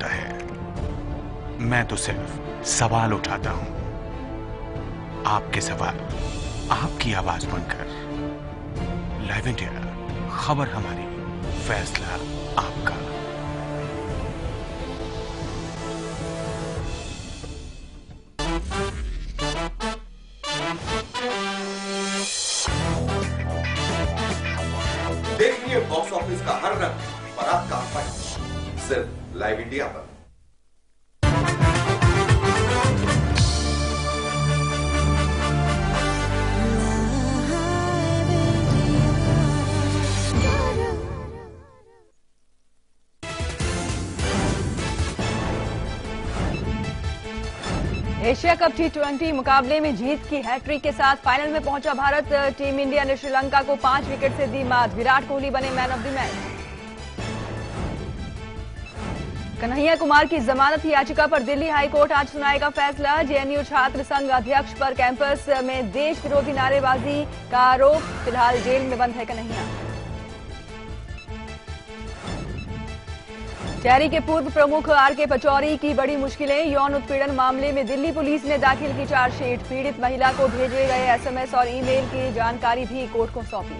होता है। मैं तो सिर्फ सवाल उठाता हूं, आपके सवाल आपकी आवाज बनकर। लाइव इंडिया, खबर हमारी, फैसला आपका। देखिए बॉक्स ऑफिस का हर रंग और आपका फन सिर्फ लाइव इंडिया पर। एशिया कप T20 मुकाबले में जीत की हैट्रिक के साथ फाइनल में पहुंचा भारत। टीम इंडिया ने श्रीलंका को 5 विकेट से दी मात। विराट कोहली बने man of the match. Kanhaiya Kumar की जमानत याचिका पर दिल्ली हाईकोर्ट आज सुनाएगा फैसला। जेएनयू छात्र संघ अध्यक्ष पर कैंपस में देश विरोधी नारेबाजी का आरोप। फिलहाल जेल में बंद है कन्हैया। टेहरी के पूर्व प्रमुख आरके पचौरी की बड़ी मुश्किलें। यौन उत्पीड़न मामले में दिल्ली पुलिस ने दाखिल की चार्जशीट। पीड़ित महिला को भेजे गए एसएमएस और ईमेल की जानकारी भी कोर्ट को सौंपी।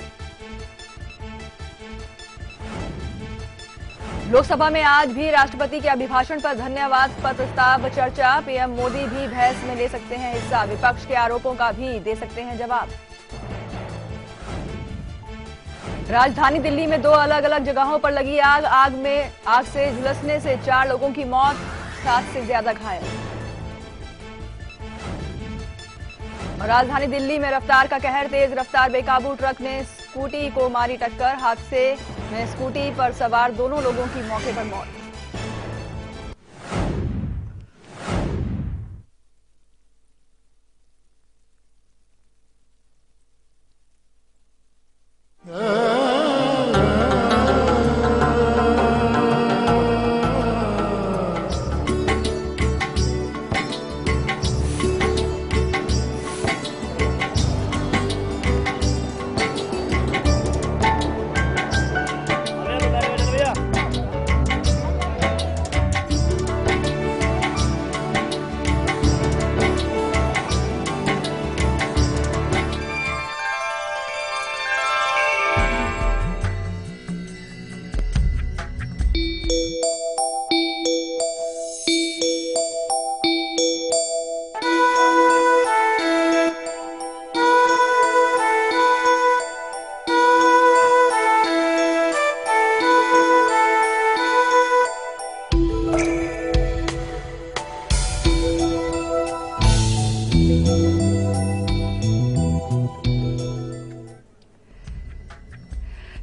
लोकसभा में आज भी राष्ट्रपति के अभिभाषण पर धन्यवाद पर प्रस्ताव चर्चा। पीएम मोदी भी बहस में ले सकते हैं हिस्सा। विपक्ष के आरोपों का भी दे सकते हैं जवाब। राजधानी दिल्ली में 2 अलग अलग जगहों पर लगी आग। आग से झुलसने से 4 लोगों की मौत, 7 से ज्यादा घायल। और राजधानी दिल्ली में रफ्तार का कहर। तेज रफ्तार बेकाबू ट्रक ने स्कूटी को मारी टक्कर। हादसे में स्कूटी पर सवार दोनों लोगों की मौके पर मौत।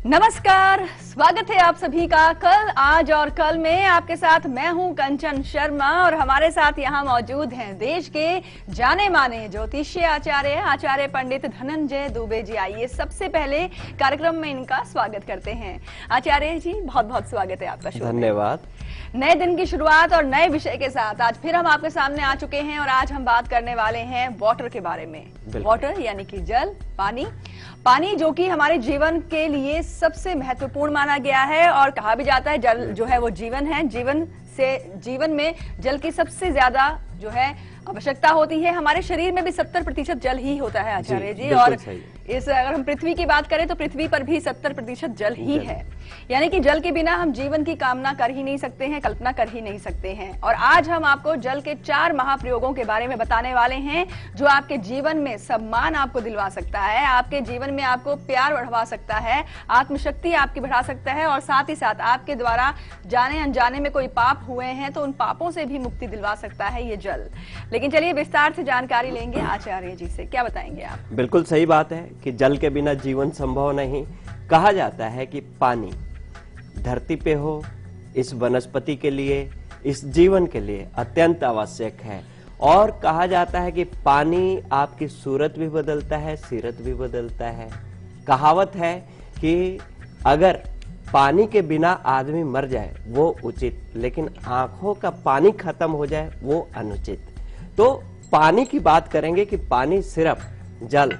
नमस्कार, स्वागत है आप सभी का कल, आज और कल में। आपके साथ मैं हूं कंचन शर्मा और हमारे साथ यहां मौजूद हैं देश के जाने माने ज्योतिषीय आचार्य पंडित धनंजय दुबे जी। आइए सबसे पहले कार्यक्रम में इनका स्वागत करते हैं। आचार्य जी, बहुत बहुत स्वागत है आपका। धन्यवाद। नए दिन की शुरुआत और नए विषय के साथ आज फिर हम आपके सामने आ चुके हैं और आज हम बात करने वाले हैं वाटर के बारे में। वाटर यानी कि जल, पानी जो कि हमारे जीवन के लिए सबसे महत्वपूर्ण माना गया है और कहा भी जाता है जल जो है वो जीवन है। जीवन में जल की सबसे ज्यादा जो है आवश्यकता होती है। हमारे शरीर में भी 70% जल ही होता है आचार्य जी। और अगर हम पृथ्वी की बात करें तो पृथ्वी पर भी 70% जल ही है। यानी कि जल के बिना हम जीवन की कामना कर ही नहीं सकते हैं, कल्पना कर ही नहीं सकते हैं। और आज हम आपको जल के 4 महाप्रयोगों के बारे में बताने वाले हैं जो आपके जीवन में सम्मान आपको दिलवा सकता है, आपके जीवन में आपको प्यार बढ़वा सकता है, आत्मशक्ति आपकी बढ़ा सकता है और साथ ही साथ आपके द्वारा जाने अनजाने में कोई पाप हुए हैं तो उन पापों से भी मुक्ति दिलवा सकता है ये जल। लेकिन चलिए विस्तार से जानकारी लेंगे आचार्य जी से। क्या बताएंगे आप? बिल्कुल सही बात है कि जल के बिना जीवन संभव नहीं। कहा जाता है कि पानी धरती पे हो, इस वनस्पति के लिए, इस जीवन के लिए अत्यंत आवश्यक है। और कहा जाता है कि पानी आपकी सूरत भी बदलता है, सीरत भी बदलता है। कहावत है कि अगर पानी के बिना आदमी मर जाए वो उचित, लेकिन आंखों का पानी खत्म हो जाए वो अनुचित। तो पानी की बात करेंगे कि पानी सिर्फ जल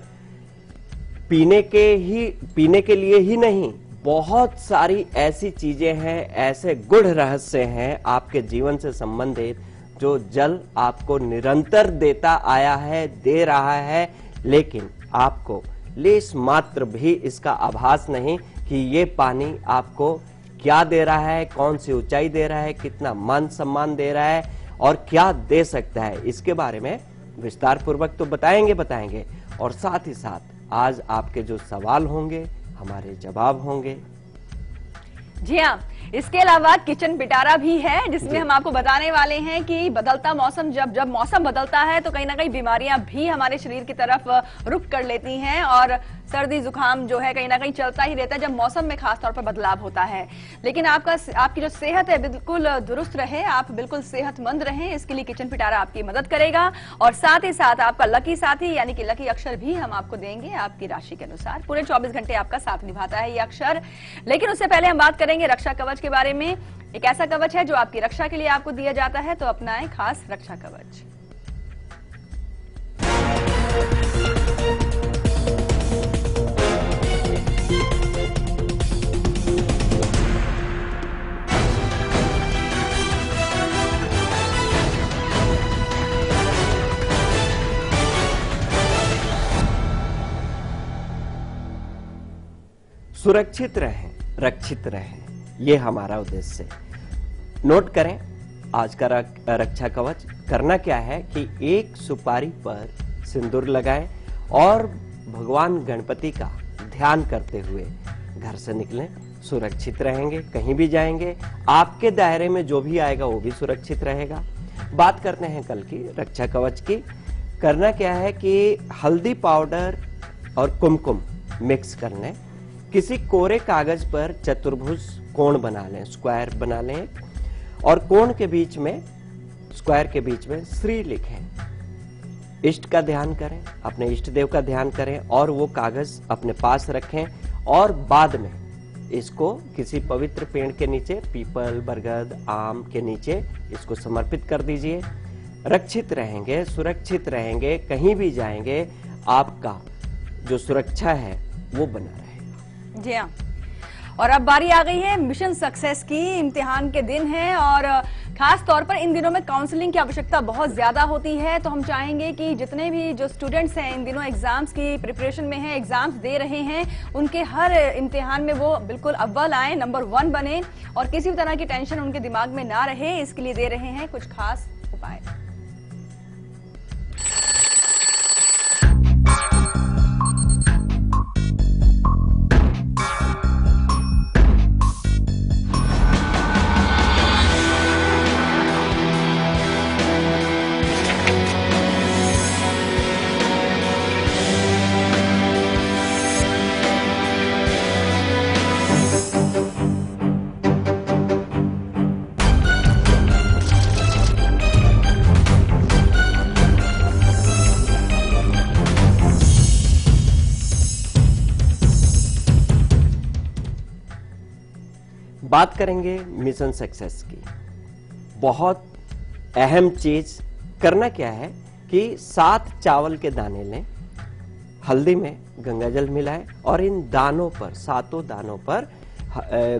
पीने के लिए ही नहीं बहुत सारी ऐसी चीजें हैं, ऐसे गूढ़ रहस्य हैं आपके जीवन से संबंधित, जो जल आपको निरंतर देता आया है, दे रहा है, लेकिन आपको लेस मात्र भी इसका आभास नहीं कि ये पानी आपको क्या दे रहा है, कौन सी ऊंचाई दे रहा है, कितना मान सम्मान दे रहा है और क्या दे सकता है। इसके बारे में विस्तार पूर्वक तो बताएंगे और साथ ही साथ आज आपके जो सवाल होंगे हमारे जवाब होंगे। जी हाँ, इसके अलावा किचन पिटारा भी है, जिसमें हम आपको बताने वाले हैं कि बदलता मौसम, जब मौसम बदलता है तो कहीं ना कहीं बीमारियां भी हमारे शरीर की तरफ रुख कर लेती हैं और सर्दी जुकाम जो है कहीं ना कहीं चलता ही रहता है जब मौसम में खास तौर पर बदलाव होता है। लेकिन आपकी जो सेहत है बिल्कुल दुरुस्त रहे, आप बिल्कुल सेहतमंद रहें, इसके लिए किचन पिटारा आपकी मदद करेगा। और साथ ही साथ आपका लकी साथी यानी कि लकी अक्षर भी हम आपको देंगे आपकी राशि के अनुसार। पूरे 24 घंटे आपका साथ निभाता है ये अक्षर। लेकिन उससे पहले हम बात करेंगे रक्षा कवच के बारे में। एक ऐसा कवच है जो आपकी रक्षा के लिए आपको दिया जाता है, तो अपनाएं खास रक्षा कवच। सुरक्षित रहें, रक्षित रहें, ये हमारा उद्देश्य है। नोट करें आज का रक्षा कवच। करना क्या है कि एक सुपारी पर सिंदूर लगाएं और भगवान गणपति का ध्यान करते हुए घर से निकलें। सुरक्षित रहेंगे, कहीं भी जाएंगे आपके दायरे में जो भी आएगा वो भी सुरक्षित रहेगा। बात करते हैं कल की रक्षा कवच की। करना क्या है कि हल्दी पाउडर और कुमकुम मिक्स कर लें। किसी कोरे कागज पर चतुर्भुज कोण बना लें, स्क्वायर बना लें और कोण के बीच में, स्क्वायर के बीच में श्री लिखें। इष्ट का ध्यान करें, अपने इष्ट देव का ध्यान करें और वो कागज अपने पास रखें और बाद में इसको किसी पवित्र पेड़ के नीचे, पीपल, बरगद, आम के नीचे इसको समर्पित कर दीजिए। रक्षित रहेंगे, सुरक्षित रहेंगे, कहीं भी जाएंगे आपका जो सुरक्षा है वो बना रहेगा। जी हाँ, और अब बारी आ गई है मिशन सक्सेस की। इम्तिहान के दिन है और खास तौर पर इन दिनों में काउंसलिंग की आवश्यकता बहुत ज्यादा होती है, तो हम चाहेंगे कि जितने भी जो स्टूडेंट्स हैं इन दिनों एग्जाम्स की प्रिपरेशन में हैं, एग्जाम्स दे रहे हैं, उनके हर इम्तिहान में वो बिल्कुल अव्वल आए, नंबर 1 बने और किसी भी तरह की टेंशन उनके दिमाग में ना रहे। इसके लिए दे रहे हैं कुछ खास उपाय। बात करेंगे मिशन सक्सेस की। बहुत अहम चीज करना क्या है कि 7 चावल के दाने लें, हल्दी में गंगाजल मिलाएं और इन दानों पर, 7 दानों पर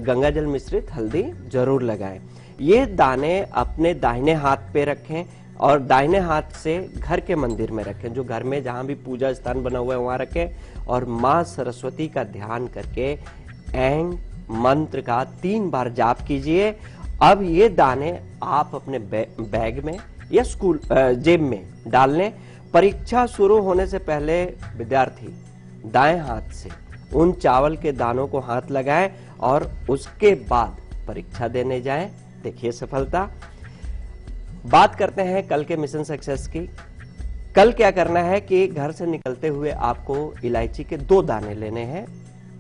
गंगाजल मिश्रित हल्दी जरूर लगाएं। ये दाने अपने दाहिने हाथ पे रखें और दाहिने हाथ से घर के मंदिर में रखें, जो घर में जहां भी पूजा स्थान बना हुआ है वहां रखें और मां सरस्वती का ध्यान करके ऐं मंत्र का 3 बार जाप कीजिए। अब ये दाने आप अपने बैग में या स्कूल जेब में डाल लें। परीक्षा शुरू होने से पहले विद्यार्थी दाएं हाथ से उन चावल के दानों को हाथ लगाएं और उसके बाद परीक्षा देने जाएं, देखिए सफलता। बात करते हैं कल के मिशन सक्सेस की। कल क्या करना है कि घर से निकलते हुए आपको इलायची के 2 दाने लेने हैं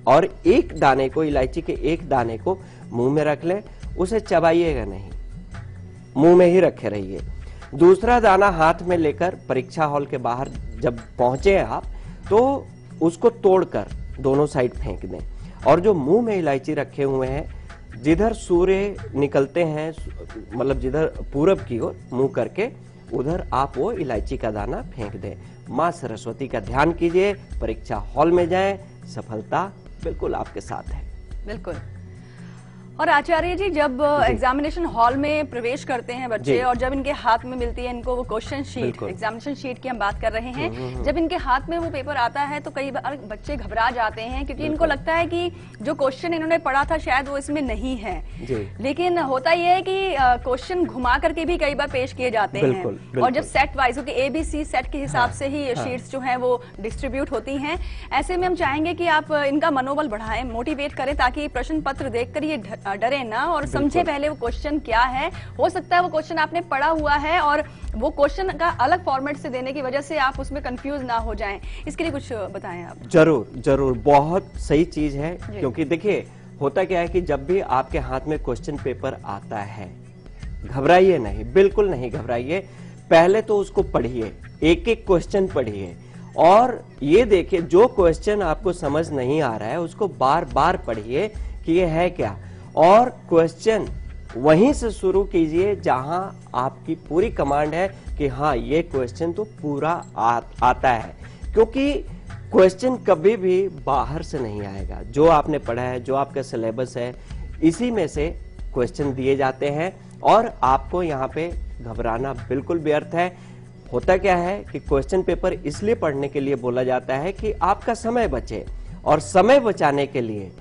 और एक दाने को, इलायची के एक दाने को मुंह में रख लें, उसे चबाइएगा नहीं, मुंह में ही रखे रहिए। दूसरा दाना हाथ में लेकर परीक्षा हॉल के बाहर जब पहुंचे आप तो उसको तोड़कर दोनों साइड फेंक दें और जो मुंह में इलायची रखे हुए हैं, जिधर सूर्य निकलते हैं, मतलब जिधर पूरब की ओर मुंह करके, उधर आप वो इलायची का दाना फेंक दें। मां सरस्वती का ध्यान कीजिए, परीक्षा हॉल में जाएं, सफलता बिल्कुल आपके साथ है। बिल्कुल। और आचार्य जी, जब एग्जामिनेशन हॉल में प्रवेश करते हैं बच्चे और जब इनके हाथ में मिलती है इनको वो क्वेश्चन शीट, एग्जामिनेशन शीट की हम बात कर रहे हैं, जब इनके हाथ में वो पेपर आता है तो कई बार बच्चे घबरा जाते हैं क्योंकि इनको लगता है कि जो क्वेश्चन इन्होंने पढ़ा था शायद वो इसमें नहीं है। लेकिन होता यह है कि क्वेश्चन घुमा करके भी कई बार पेश किए जाते हैं और जब सेट वाइज, क्योंकि ABC सेट के हिसाब से ही शीट्स जो है वो डिस्ट्रीब्यूट होती हैं, ऐसे में हम चाहेंगे कि आप इनका मनोबल बढ़ाएं, मोटिवेट करें ताकि प्रश्न पत्र देखकर ये डरे ना और समझे पहले वो क्वेश्चन क्या है। हो सकता है वो क्वेश्चन आपने पढ़ा हुआ है और वो क्वेश्चन का अलग फॉर्मेट से देने की वजह से आप उसमें कंफ्यूज ना हो जाएं। इसके लिए कुछ बताएं आप। जरूर, बहुत सही चीज है, क्योंकि देखिए होता क्या है कि जब भी आपके हाथ में क्वेश्चन पेपर आता है, घबराइए नहीं, बिल्कुल नहीं घबराइए। पहले तो उसको पढ़िए, एक एक क्वेश्चन पढ़िए और ये देखिए जो क्वेश्चन आपको समझ नहीं आ रहा है उसको बार बार पढ़िए कि ये है क्या, और क्वेश्चन वहीं से शुरू कीजिए जहां आपकी पूरी कमांड है कि हाँ ये क्वेश्चन तो पूरा आता है, क्योंकि क्वेश्चन कभी भी बाहर से नहीं आएगा। जो आपने पढ़ा है, जो आपका सिलेबस है, इसी में से क्वेश्चन दिए जाते हैं और आपको यहाँ पे घबराना बिल्कुल व्यर्थ है। होता क्या है कि क्वेश्चन पेपर इसलिए पढ़ने के लिए बोला जाता है कि आपका समय बचे, और समय बचाने के लिए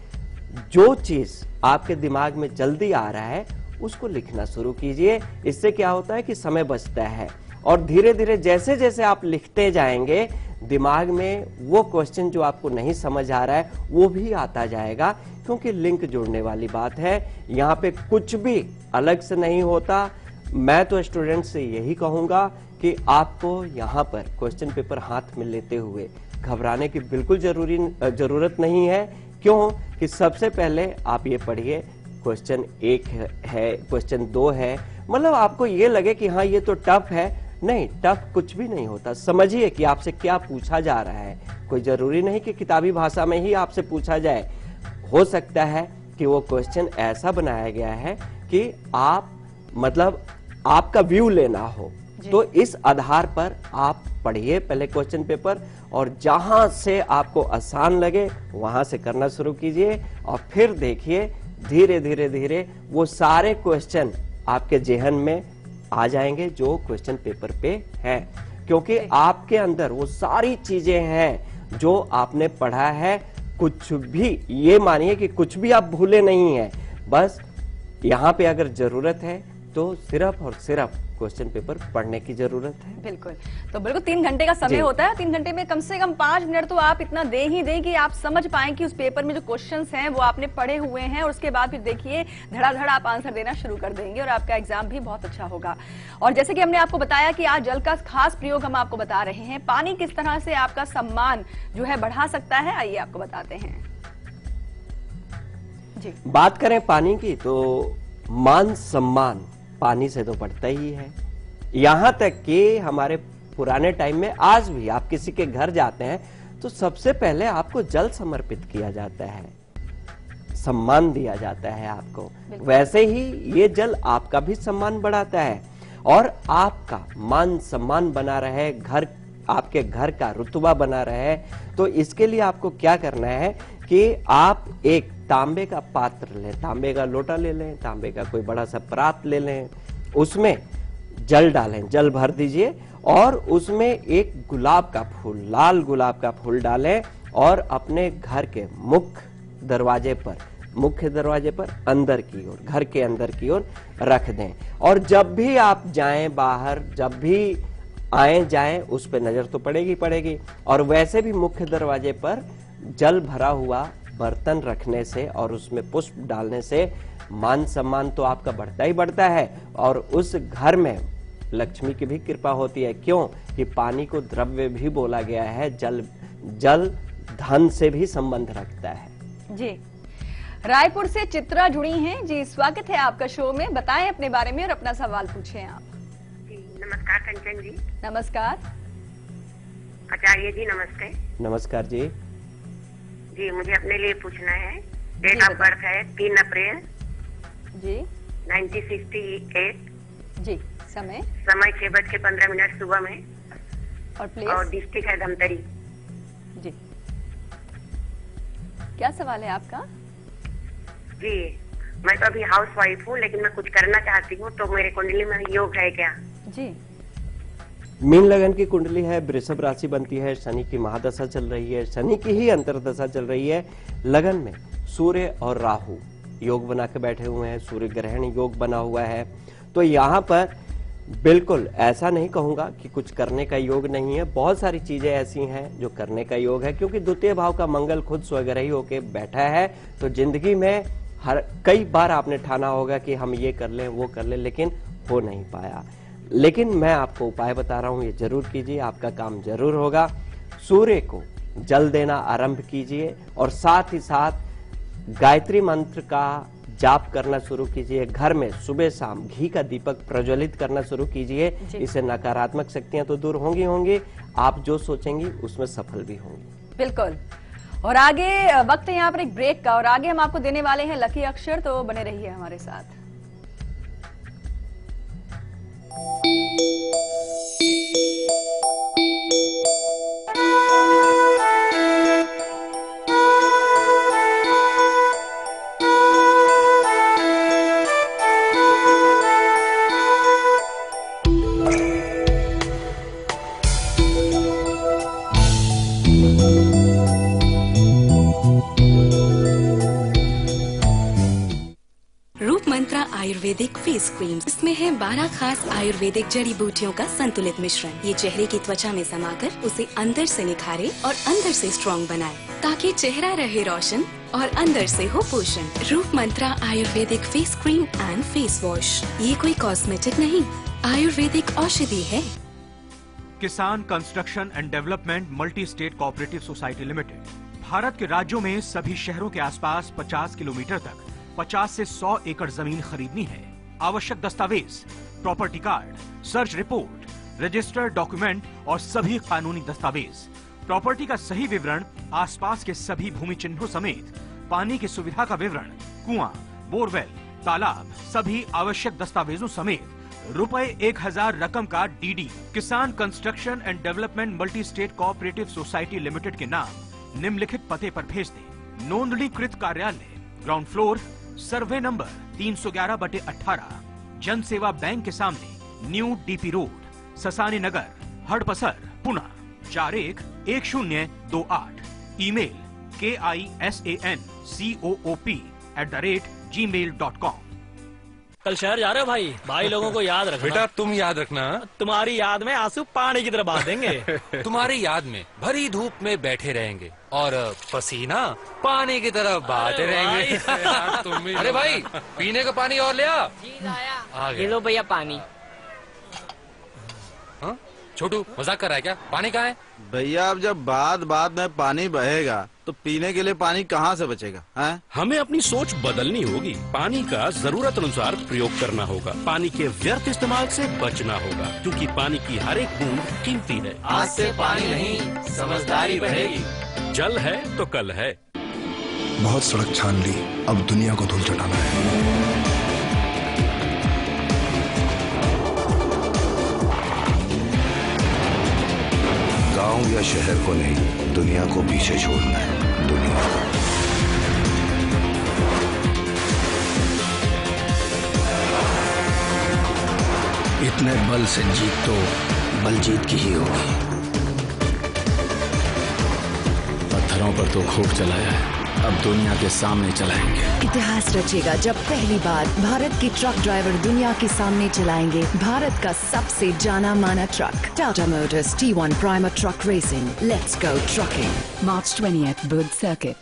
जो चीज आपके दिमाग में जल्दी आ रहा है उसको लिखना शुरू कीजिए। इससे क्या होता है कि समय बचता है और धीरे धीरे जैसे जैसे आप लिखते जाएंगे दिमाग में वो क्वेश्चन जो आपको नहीं समझ आ रहा है वो भी आता जाएगा, क्योंकि लिंक जोड़ने वाली बात है। यहाँ पे कुछ भी अलग से नहीं होता। मैं तो स्टूडेंट से यही कहूंगा कि आपको यहाँ पर क्वेश्चन पेपर हाथ में लेते हुए घबराने की बिल्कुल जरूरत नहीं है। क्यों कि सबसे पहले आप ये पढ़िए, क्वेश्चन 1 है, क्वेश्चन 2 है, मतलब आपको ये लगे कि हाँ ये तो टफ है, नहीं, टफ कुछ भी नहीं होता। समझिए कि आपसे क्या पूछा जा रहा है। कोई जरूरी नहीं कि किताबी भाषा में ही आपसे पूछा जाए। हो सकता है कि वो क्वेश्चन ऐसा बनाया गया है कि आप मतलब आपका व्यू लेना हो, तो इस आधार पर आप पढ़िए पहले क्वेश्चन पेपर, और जहां से आपको आसान लगे वहां से करना शुरू कीजिए और फिर देखिए धीरे धीरे धीरे वो सारे क्वेश्चन आपके जेहन में आ जाएंगे जो क्वेश्चन पेपर पे है, क्योंकि आपके अंदर वो सारी चीजें हैं जो आपने पढ़ा है। कुछ भी, ये मानिए कि कुछ भी आप भूले नहीं है, बस यहाँ पे अगर जरूरत है तो सिर्फ और सिर्फ क्वेश्चन पेपर पढ़ने की जरूरत है। बिल्कुल, तो बिल्कुल 3 घंटे का समय होता है। 3 घंटे में कम से कम 5 मिनट तो आप इतना दे ही दें कि आप समझ पाएं कि उस पेपर में जो क्वेश्चंस हैं वो आपने पढ़े हुए हैं, और उसके बाद फिर देखिए धड़ाधड़ आप आंसर देना शुरू कर देंगे और आपका एग्जाम भी बहुत अच्छा होगा। और जैसे कि हमने आपको बताया कि आज जल का खास प्रयोग हम आपको बता रहे हैं, पानी किस तरह से आपका सम्मान जो है बढ़ा सकता है, आइए आपको बताते हैं। जी, बात करें पानी की तो मान सम्मान पानी से तो बढ़ता ही है। यहां तक कि हमारे पुराने टाइम में आज भी आप किसी के घर जाते हैं तो सबसे पहले आपको जल समर्पित किया जाता है, सम्मान दिया जाता है आपको। वैसे ही ये जल आपका भी सम्मान बढ़ाता है और आपका मान सम्मान बना रहे, घर आपके घर का रुतबा बना रहे। तो इसके लिए आपको क्या करना है कि आप एक तांबे का पात्र लें, तांबे का लोटा ले लें, तांबे का कोई बड़ा सा परात ले लें, उसमें जल डालें, जल भर दीजिए और उसमें एक गुलाब का फूल, लाल गुलाब का फूल डालें और अपने घर के मुख्य दरवाजे पर अंदर की ओर, घर के अंदर की ओर रख दें। और जब भी आप जाएं बाहर, जब भी आए जाएं, उस पर नजर तो पड़ेगी। और वैसे भी मुख्य दरवाजे पर जल भरा हुआ बर्तन रखने से और उसमें पुष्प डालने से मान सम्मान तो आपका बढ़ता ही बढ़ता है और उस घर में लक्ष्मी की भी कृपा होती है। क्यों कि पानी को द्रव्य भी बोला गया है, जल धन से भी संबंध रखता है। जी, रायपुर से चित्रा जुड़ी हैं। जी, स्वागत है आपका शो में, बताएं अपने बारे में और अपना सवाल पूछें आप। जी, नमस्कार कंचन जी। नमस्कार आचार्य जी, नमस्ते। नमस्कार जी। जी, मुझे अपने लिए पूछना है। डेट ऑफ बर्थ है 3 अप्रैल जी 1968। जी, समय 6:15 सुबह में, और प्लेस और डिस्ट्रिक्ट है धमतरी। जी, क्या सवाल है आपका? जी, मैं तो अभी हाउस वाइफ हूँ, लेकिन मैं कुछ करना चाहती हूँ, तो मेरे कुंडली में योग है क्या? जी, मीन लगन की कुंडली है, वृषभ राशि बनती है, शनि की महादशा चल रही है, शनि की ही अंतरदशा चल रही है। लगन में सूर्य और राहु योग बना के बैठे हुए हैं, सूर्य ग्रहण योग बना हुआ है। तो यहाँ पर बिल्कुल ऐसा नहीं कहूंगा कि कुछ करने का योग नहीं है, बहुत सारी चीजें ऐसी हैं जो करने का योग है, क्योंकि द्वितीय भाव का मंगल खुद स्वग्रही होके बैठा है। तो जिंदगी में हर कई बार आपने ठाना होगा कि हम ये कर लें वो कर लें, लेकिन हो नहीं पाया। लेकिन मैं आपको उपाय बता रहा हूं, ये जरूर कीजिए, आपका काम जरूर होगा। सूर्य को जल देना आरंभ कीजिए और साथ ही साथ गायत्री मंत्र का जाप करना शुरू कीजिए। घर में सुबह शाम घी का दीपक प्रज्वलित करना शुरू कीजिए। इससे नकारात्मक शक्तियां तो दूर होंगी, आप जो सोचेंगी उसमें सफल भी होंगी। बिल्कुल। और आगे वक्त है यहाँ पर एक ब्रेक का, और आगे हम आपको देने वाले हैं लकी अक्षर, तो बने रहिए हमारे साथ। रूप मंत्रा आयुर्वेदिक फेस क्रीम, इसमें है 12 खास आयुर्वेदिक जड़ी बूटियों का संतुलित मिश्रण। ये चेहरे की त्वचा में समाकर उसे अंदर से निखारे और अंदर से स्ट्रॉन्ग बनाए, ताकि चेहरा रहे रोशन और अंदर से हो पोषण। Roop Mantra ayurvedic face cream and face wash, ये कोई कॉस्मेटिक नहीं, आयुर्वेदिक औषधि है। Kisan construction and development multi state cooperative society limited Bharat के राज्यों में सभी शहरों के आसपास 50 किलोमीटर तक 50 से 100 एकड़ जमीन खरीदनी है। आवश्यक दस्तावेज, property card, search report, registered document और सभी कानूनी दस्तावेज, प्रॉपर्टी का सही विवरण, आसपास के सभी भूमि चिन्हों समेत पानी की सुविधा का विवरण, कुआं, बोरवेल, तालाब, सभी आवश्यक दस्तावेजों समेत ₹1000 रकम का डीडी किसान construction and development multi state cooperative society limited के नाम निम्नलिखित पते पर भेज दें। नोंदणीकृत कार्यालय, ग्राउंड फ्लोर, सर्वे नंबर 311/18, जन सेवा बैंक के सामने, न्यू डीपी रोड, ससानी नगर, हड़पसर, पुणे 411028। Email kisancoop@gmail.com। कल शहर जा रहे हो भाई? भाई लोगों को याद रखना। बेटा तुम याद रखना, तुम्हारी याद में आंसू पानी की तरह बहा देंगे। तुम्हारी याद में भरी धूप में बैठे रहेंगे और पसीना पानी की तरफ बहाते रहेंगे। अरे भाई, पीने का पानी और ले आ। ये लो भैया पानी। हाँ? छोटू मजाक कर रहा है क्या? पानी कहाँ है? भैया अब जब बात बात में पानी बहेगा तो पीने के लिए पानी कहाँ से बचेगा? हैं? हमें अपनी सोच बदलनी होगी। पानी का जरूरत अनुसार प्रयोग करना होगा। पानी के व्यर्थ इस्तेमाल से बचना होगा, क्योंकि पानी की हर एक बूंद कीमती है। आज से पानी नहीं, समझदारी बढ़ेगी। जल है तो कल है। बहुत सड़क छान ली, अब दुनिया को धूल चटाना है। गांव या शहर को नहीं, दुनिया को पीछे छोड़ना है। दुनिया इतने बल से जीत तो बलजीत की ही होगी। पत्थरों पर तो खूब चलाया है, अब दुनिया के सामने चलाएंगे। इतिहास रचेगा जब पहली बार भारत के ट्रक ड्राइवर दुनिया के सामने चलाएंगे भारत का सबसे जाना माना truck, Tata Motors T1 Prima truck racing. Let's go trucking. March 20th, Budd Circuit।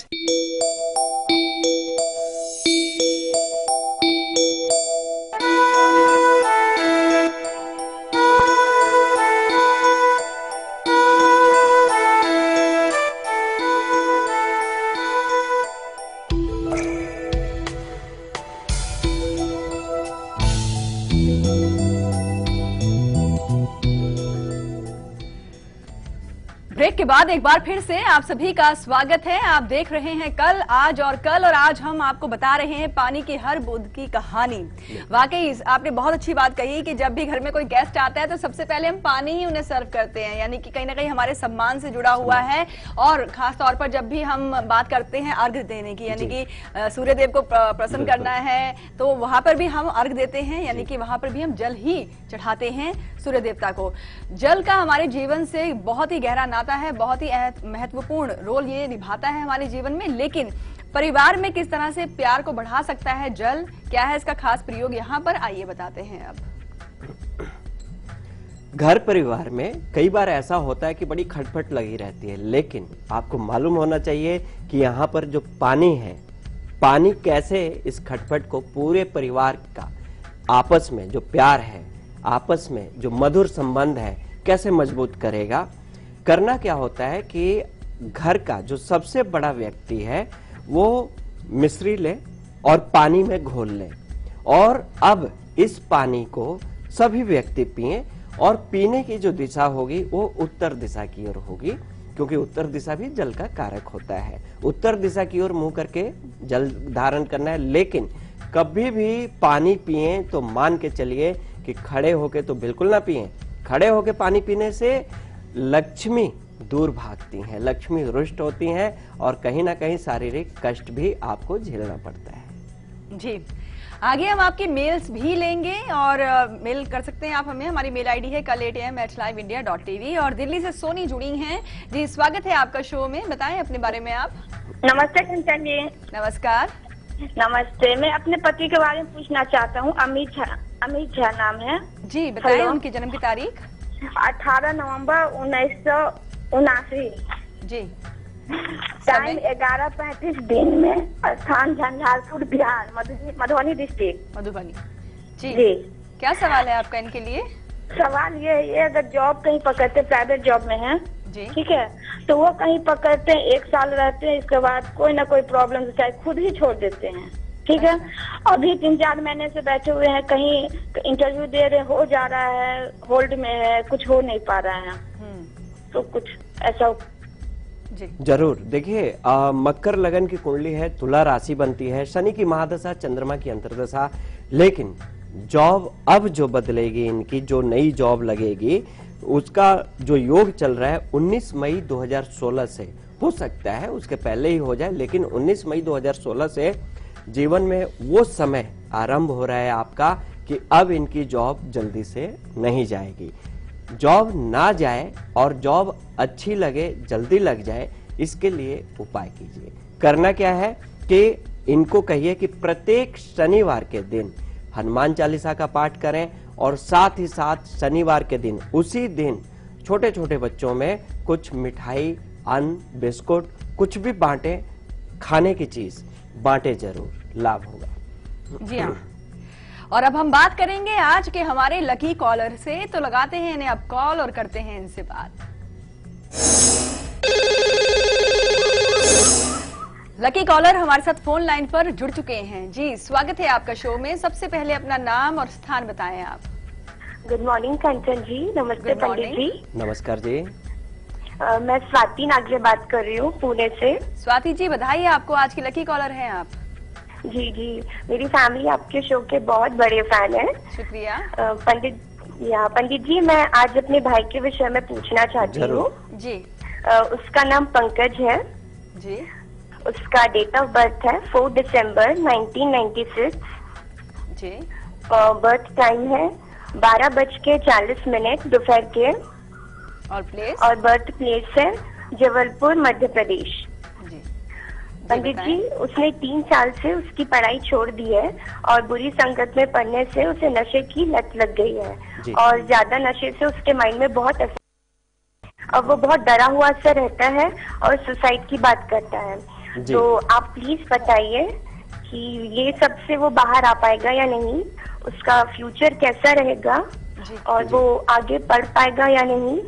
Break के बाद एक बार फिर से आप सभी का स्वागत है। आप देख रहे हैं कल, आज और कल, और आज हम आपको बता रहे हैं पानी की हर बूंद की कहानी। वाकई आपने बहुत अच्छी बात कही कि जब भी घर में कोई गेस्ट आता है तो सबसे पहले हम पानी ही उन्हें सर्व करते हैं, यानी कि कहीं ना कहीं हमारे सम्मान से जुड़ा हुआ है। और खास तौर पर जब भी हम बात करते हैं अर्घ देने की, यानी कि सूर्य देव को प्रसन्न करना है, तो वहां पर भी हम अर्घ देते हैं, यानी कि वहां पर भी हम जल ही चढ़ाते हैं सूर्य देवता को। जल का हमारे जीवन से बहुत ही गहरा नाता है, बहुत ही महत्वपूर्ण रोल ये निभाता है हमारे जीवन में। लेकिन परिवार में किस तरह से प्यार को बढ़ा सकता है जल, क्या है इसका खास प्रयोग, यहाँ पर आइए बताते हैं। अब घर परिवार में कई बार ऐसा होता है कि बड़ी खटपट लगी रहती है, लेकिन आपको मालूम होना चाहिए कि यहाँ पर जो पानी है, पानी कैसे इस खटपट को पूरे परिवार का आपस में जो प्यार है, आपस में जो मधुर संबंध है, कैसे मजबूत करेगा। करना क्या होता है कि घर का जो सबसे बड़ा व्यक्ति है वो मिश्री ले और पानी में घोल ले, और अब इस पानी को सभी व्यक्ति पिएं, और पीने की जो दिशा होगी वो उत्तर दिशा की ओर होगी, क्योंकि उत्तर दिशा भी जल का कारक होता है। उत्तर दिशा की ओर मुंह करके जल धारण करना है। लेकिन कभी भी पानी पिएं तो मान के चलिए कि खड़े होके तो बिल्कुल ना पिएं। खड़े होके पानी पीने से लक्ष्मी दूर भागती हैं, लक्ष्मी रुष्ट होती हैं, और कहीं ना कहीं शारीरिक कष्ट भी आपको झेलना पड़ता है। जी, आगे हम आपके मेल्स भी लेंगे, और मेल कर सकते हैं आप हमें। हमारी मेल आईडी है kal8am@liveindia.tv। और दिल्ली से सोनी जुड़ी हैं। जी, स्वागत है आपका शो में, बताएं अपने बारे में आप। नमस्ते कंचन जी। नमस्कार। नमस्ते, मैं अपने पति के बारे में पूछना चाहता हूँ। अमित झा नाम है जी, बताइए उनकी जन्म की तारीख। 18 नवंबर 1979। जी, टाइम 11:35 दिन में, स्थान झंझारपुर बिहार, मधुबनी डिस्ट्रिक्ट। मधुबनी। जी, क्या सवाल है आपका इनके लिए? सवाल ये है, अगर जॉब कहीं पकड़ते, प्राइवेट जॉब में है, ठीक है, तो वो कहीं पकड़ते हैं, 1 साल रहते हैं, इसके बाद कोई ना कोई प्रॉब्लम से चाहे खुद ही छोड़ देते हैं, ठीक है। अभी 3-4 महीने से बैठे हुए हैं, कहीं इंटरव्यू दे रहे, हो जा रहा है, होल्ड में है, कुछ हो नहीं पा रहा है, तो कुछ ऐसा। जरूर देखिए, मकर लगन की कुंडली है, तुला राशि बनती है, शनि की महादशा, चंद्रमा की अंतर्दशा। लेकिन जॉब अब जो बदलेगी, इनकी जो नई जॉब लगेगी, उसका जो योग चल रहा है 19 मई 2016 से, हो सकता है उसके पहले ही हो जाए, लेकिन 19 मई 2016 से जीवन में वो समय आरंभ हो रहा है आपका कि अब इनकी जॉब जल्दी से नहीं जाएगी। जॉब ना जाए और जॉब अच्छी लगे, जल्दी लग जाए, इसके लिए उपाय कीजिए। करना क्या है कि इनको कहिए कि प्रत्येक शनिवार के दिन हनुमान चालीसा का पाठ करें, और साथ ही साथ शनिवार के दिन, उसी दिन छोटे छोटे बच्चों में कुछ मिठाई, अन्न, बिस्कुट, कुछ भी बांटे, खाने की चीज बांटे, जरूर लाभ होगा। जी हाँ। और अब हम बात करेंगे आज के हमारे लकी कॉलर से, तो लगाते हैं इन्हें अब कॉल और करते हैं इनसे बात। लकी कॉलर हमारे साथ फोन लाइन पर जुड़ चुके हैं। जी, स्वागत है आपका शो में। सबसे पहले अपना नाम और स्थान बताएं आप। गुड मॉर्निंग कंचन जी। नमस्ते पंडित जी। नमस्कार जी। मैं स्वाति नागले बात कर रही हूँ, पुणे से। स्वाति जी, बधाई आपको, आज की लकी कॉलर हैं आप। जी जी, मेरी फैमिली आपके शो के बहुत बड़े फैन है। शुक्रिया। पंडित जी, मैं आज अपने भाई के विषय में पूछना चाहती हूँ। जी। उसका नाम पंकज है जी। उसका डेट ऑफ बर्थ है 4 दिसंबर 1996 जी। बर्थ टाइम है 12:40 दोपहर के। और बर्थ प्लेस है जबलपुर, मध्य प्रदेश। जी। पंडित जी, उसने 3 साल से उसकी पढ़ाई छोड़ दी है, और बुरी संगत में पढ़ने से उसे नशे की लत लग गई है, और ज्यादा नशे से उसके माइंड में बहुत असर, अब वो बहुत डरा हुआ सा रहता है और सुसाइड की बात करता है। तो आप प्लीज बताइए कि ये सब से वो बाहर आ पाएगा या नहीं, उसका फ्यूचर कैसा रहेगा, और वो आगे पढ़ पाएगा या नहीं,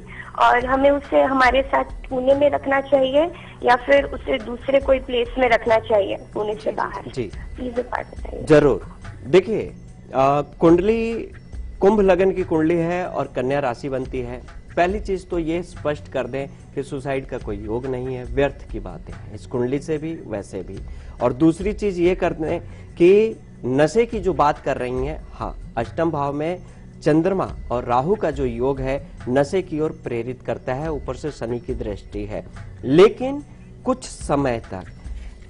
और हमें उसे हमारे साथ पुणे में रखना चाहिए या फिर उसे दूसरे कोई प्लेस में रखना चाहिए पुणे से बाहर। जी, प्लीज बात बताइए। जरूर। देखिए, कुंडली कुंभ लगन की कुंडली है और कन्या राशि बनती है। पहली चीज तो ये स्पष्ट कर दें कि सुसाइड का कोई योग नहीं है, व्यर्थ की बातें हैं, इस कुंडली से भी वैसे भी। और दूसरी चीज ये कर दें कि नशे की जो बात कर रही हैं, हाँ, अष्टम भाव में चंद्रमा और राहु का जो योग है नशे की ओर प्रेरित करता है, ऊपर से शनि की दृष्टि है। लेकिन कुछ समय तक,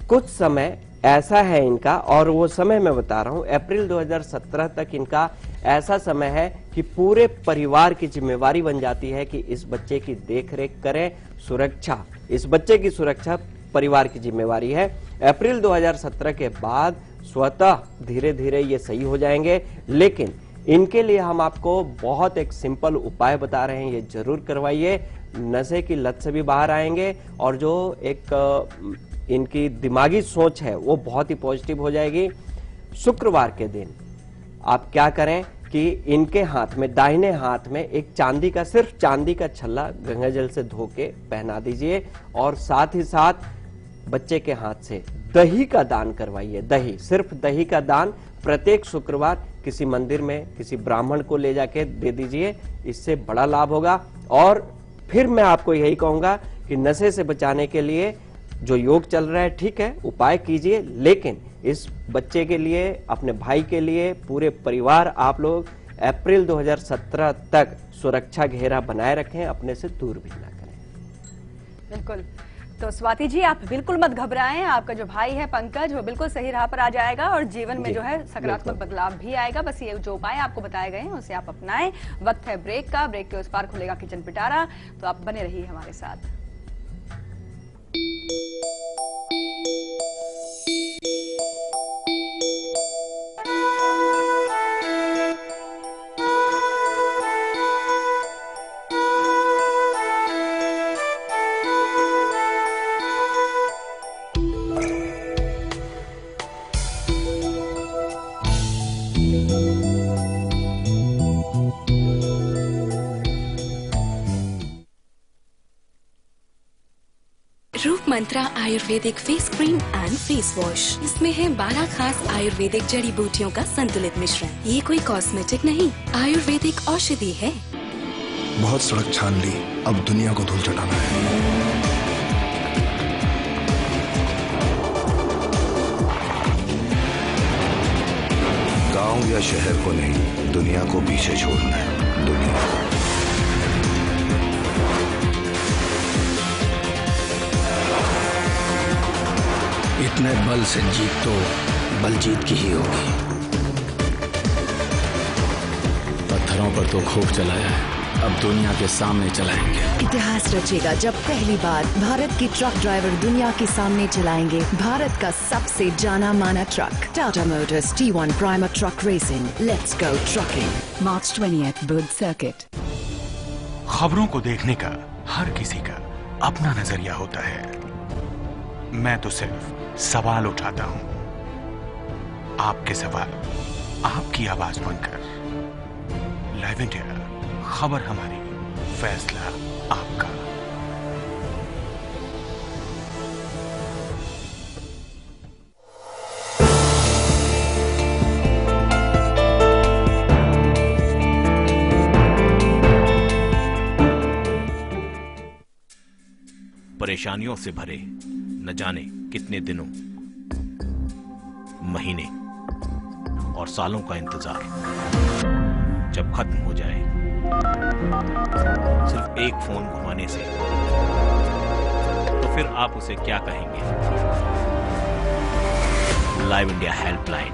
कुछ समय ऐसा है इनका, और वो समय मैं बता रहा हूं, अप्रैल 2017 तक इनका ऐसा समय है कि पूरे परिवार की जिम्मेवारी बन जाती है कि इस बच्चे की देखरेख करें, सुरक्षा, इस बच्चे की सुरक्षा परिवार की जिम्मेवारी है। अप्रैल 2017 के बाद स्वतः धीरे धीरे ये सही हो जाएंगे, लेकिन इनके लिए हम आपको बहुत एक सिंपल उपाय बता रहे हैं, ये जरूर करवाइए। नशे की लत से भी बाहर आएंगे और जो एक इनकी दिमागी सोच है वो बहुत ही पॉजिटिव हो जाएगी। शुक्रवार के दिन आप क्या करें कि इनके हाथ में, दाहिने हाथ में एक चांदी का, सिर्फ चांदी का छल्ला गंगा जल से धो के पहना दीजिए और साथ ही साथ बच्चे के हाथ से दही का दान करवाइए। दही, सिर्फ दही का दान प्रत्येक शुक्रवार किसी मंदिर में किसी ब्राह्मण को ले जाके दे दीजिए, इससे बड़ा लाभ होगा। और फिर मैं आपको यही कहूंगा कि नशे से बचाने के लिए जो योग चल रहा है, ठीक है, उपाय कीजिए, लेकिन इस बच्चे के लिए, अपने भाई के लिए, पूरे परिवार आप लोग अप्रैल 2017 तक सुरक्षा घेरा बनाए रखें, अपने से दूर भी ना करें। बिल्कुल। तो स्वाति जी, आप बिल्कुल मत घबराएं, आपका जो भाई है पंकज वो बिल्कुल सही राह पर आ जाएगा और जीवन में जो है सकारात्मक बदलाव भी आएगा। बस ये जो उपाय आपको बताए गए हैं उसे आप अपनाएं। वक्त है ब्रेक का, ब्रेक के उस पार खुलेगा किचन पिटारा, तो आप बने रहिए हमारे साथ। Roop Mantra ayurvedic face cream and face wash, इसमें है 12 खास आयुर्वेदिक जड़ी बूटियों का संतुलित मिश्रण। ये कोई कॉस्मेटिक नहीं, आयुर्वेदिक औषधि है। बहुत सड़क छान ली, अब दुनिया को धूल चटाना है। गांव या शहर को नहीं, दुनिया को पीछे छोड़ना है। दुनिया को। इतने बल से जीत तो बलजीत की ही होगी। पत्थरों पर तो खूब चलाया है, अब दुनिया के सामने चलाएंगे। इतिहास रचेगा जब पहली बार भारत के ट्रक ड्राइवर दुनिया के सामने चलाएंगे भारत का सबसे जाना माना truck, Tata Motors T1 Prima truck racing. Let's go trucking. March 20th Buddh circuit. खबरों को देखने का हर किसी का अपना नजरिया होता है। मैं तो सिर्फ सवाल उठाता हूं, आपके सवाल आपकी आवाज बनकर। लाइव इंडिया, खबर हमारी, फैसला आपका। परेशानियों से भरे न जाने कितने दिनों, महीने और सालों का इंतजार जब खत्म हो जाए सिर्फ एक फोन घुमाने से, तो फिर आप उसे क्या कहेंगे? लाइव इंडिया हेल्पलाइन,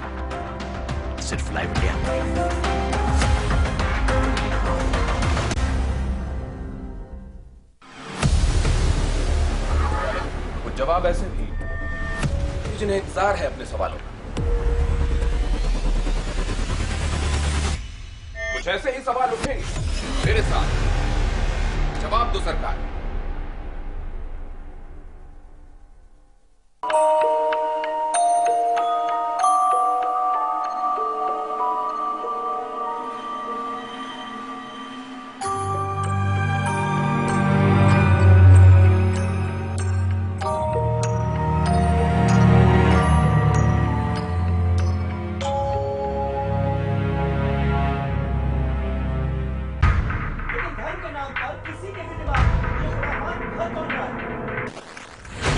सिर्फ लाइव इंडिया में। जवाब ऐसे भी जिन्हें इंतजार है अपने सवालों का। कुछ ऐसे ही सवाल उठेंगे मेरे साथ, जवाब दो सरकार। के नाम पर किसी के भी दिमाग में ये खुराफात घर तोड़ रहा है।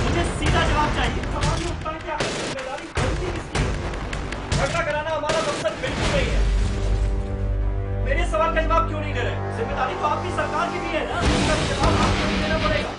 मुझे सीधा जवाब चाहिए। सवाल में उत्तर क्या है? जिम्मेदारी बनती किसकी है? झगड़ा कराना हमारा मकसद बिल्कुल नहीं है। मेरे सवाल का जवाब क्यों नहीं दे रहे? जिम्मेदारी तो आपकी सरकार की भी है ना, उसका जवाब आपको देना पड़ेगा।